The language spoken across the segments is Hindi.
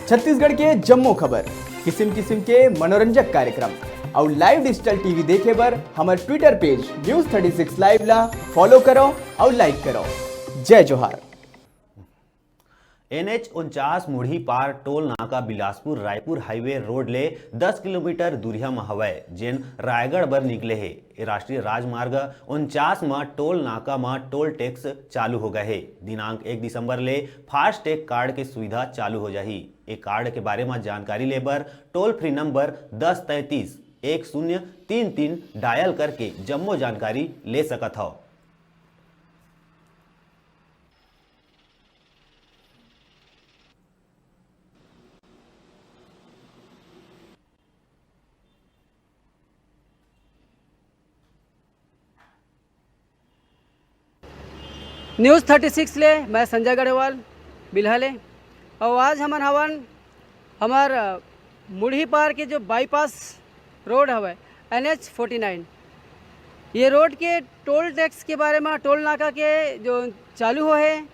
छत्तीसगढ़ के जम्मो खबर, किस्म किस्म के मनोरंजक कार्यक्रम और लाइव डिजिटल टीवी देखे बर हमार ट्विटर पेज News36 लाइव ला फॉलो करो और लाइक करो। जय जोहार। NH 49 मुढ़ी पार टोल नाका बिलासपुर रायपुर हाईवे रोड ले 10 किलोमीटर दूरिया में हवय, जेन रायगढ़ बर निकले हे। राष्ट्रीय राजमार्ग 49 में टोल नाका में टोल टैक्स चालू हो गए है। दिनांक 1 दिसंबर ले फास्टैग कार्ड के सुविधा चालू हो जाही। एक कार्ड के बारे में जानकारी ले बर टोल फ्री नंबर 1033 1033 डायल करके जम्मो जानकारी ले सकत हो। न्यूज़ 36 ले मैं संजय गढ़वाल बिल्हले और आज हमार मुढ़ी पार के जो बाईपास रोड हवे NH 49, ये रोड के टोल टैक्स के बारे में, टोल नाका के जो चालू हो है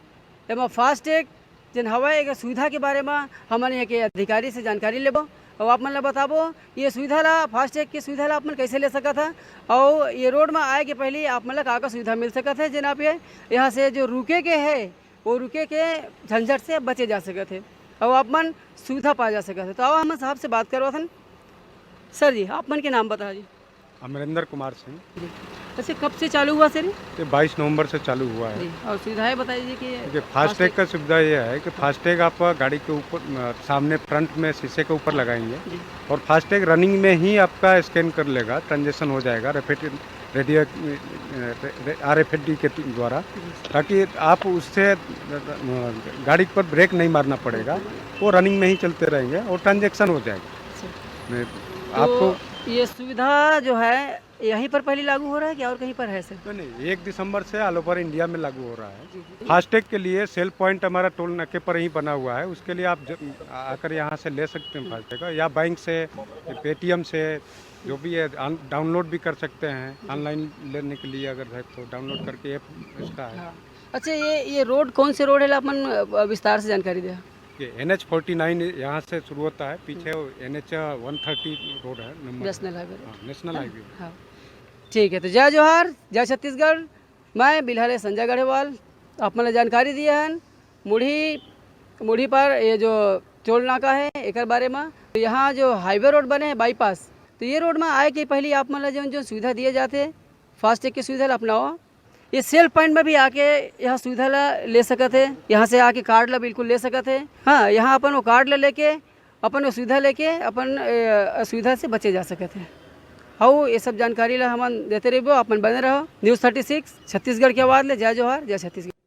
एम फास्टैग जन हवा एक सुविधा के बारे में हमन यहाँ के अधिकारी से जानकारी लेबो और आप मन ला बताबो ये सुविधा ला, फास्टैग की सुविधा ला आप मन कैसे ले सकत है और ये रोड में आए के पहले आप मन ला का सुविधा मिल सकत है, जनाब ये यहाँ से जो रुके के है वो रुके के झंझट से बचे जा सकते है और आप मन सुविधा पा जा सकते है। तो अब हम साहब से बात करवा था। सर जी आप मन के नाम बता जी। अमरिंदर कुमार सिंह। वैसे कब से चालू हुआ सर? ये 22 नवंबर से चालू हुआ है। और सुविधाएं बताइए कि फास्टैग का सुविधा ये है कि फास्टैग आप गाड़ी के ऊपर सामने फ्रंट में शीशे के ऊपर लगाएंगे और फास्टैग रनिंग में ही आपका स्कैन कर लेगा, ट्रांजेक्शन हो जाएगा RFID के द्वारा, ताकि आप उससे गाड़ी पर ब्रेक नहीं मारना पड़ेगा, वो रनिंग में ही चलते रहेंगे और ट्रांजेक्शन हो जाएगा। तो आपको ये सुविधा जो है यहीं पर पहले लागू हो रहा है क्या और कहीं पर है सर? नहीं, 1 दिसंबर से ऑल ओवर इंडिया में लागू हो रहा है। फास्टैग के लिए सेल पॉइंट हमारा टोल नाके पर ही बना हुआ है, उसके लिए आप आकर यहाँ से ले सकते हैं फास्टैग, या बैंक से, पेटीएम से, जो भी है डाउनलोड भी कर सकते हैं। ऑनलाइन लेने के लिए अगर है तो डाउनलोड करके ऐप इसका है। हाँ। अच्छा, ये रोड कौन से रोड है अपन विस्तार से जानकारी दे। NH 49 यहाँ से शुरू होता है, पीछे NH 130 रोड है, नेशनल हाईवे। National highway. हाँ ठीक है। तो जय जोहार, जय छत्तीसगढ़। मैं बिल्हले संजय गढ़वाल आप मैंने जानकारी दिया है मुढ़ी पर ये जो टोल नाका है एक बारे में। तो यहाँ जो हाईवे रोड बने हैं बाईपास, तो ये रोड में आए के पहले आप मतलब जो सुविधा दिए जाते हैं फास्टैग की सुविधा अपनाओ। ये सेल पॉइंट में भी आके यहाँ सुविधा ला ले सकते हैं, यहाँ से आके कार्ड ला बिल्कुल ले सकते हैं। हाँ, यहाँ अपन वो कार्ड ला लेके अपन वो सुविधा लेके अपन सुविधा से बचे जा सकते हैं। हाँ, ये सब जानकारी ला हम देते रहो, अपन बने रहो। News 36 छत्तीसगढ़ की आवाज़ ले। जय जोहार, जय छत्तीसगढ़।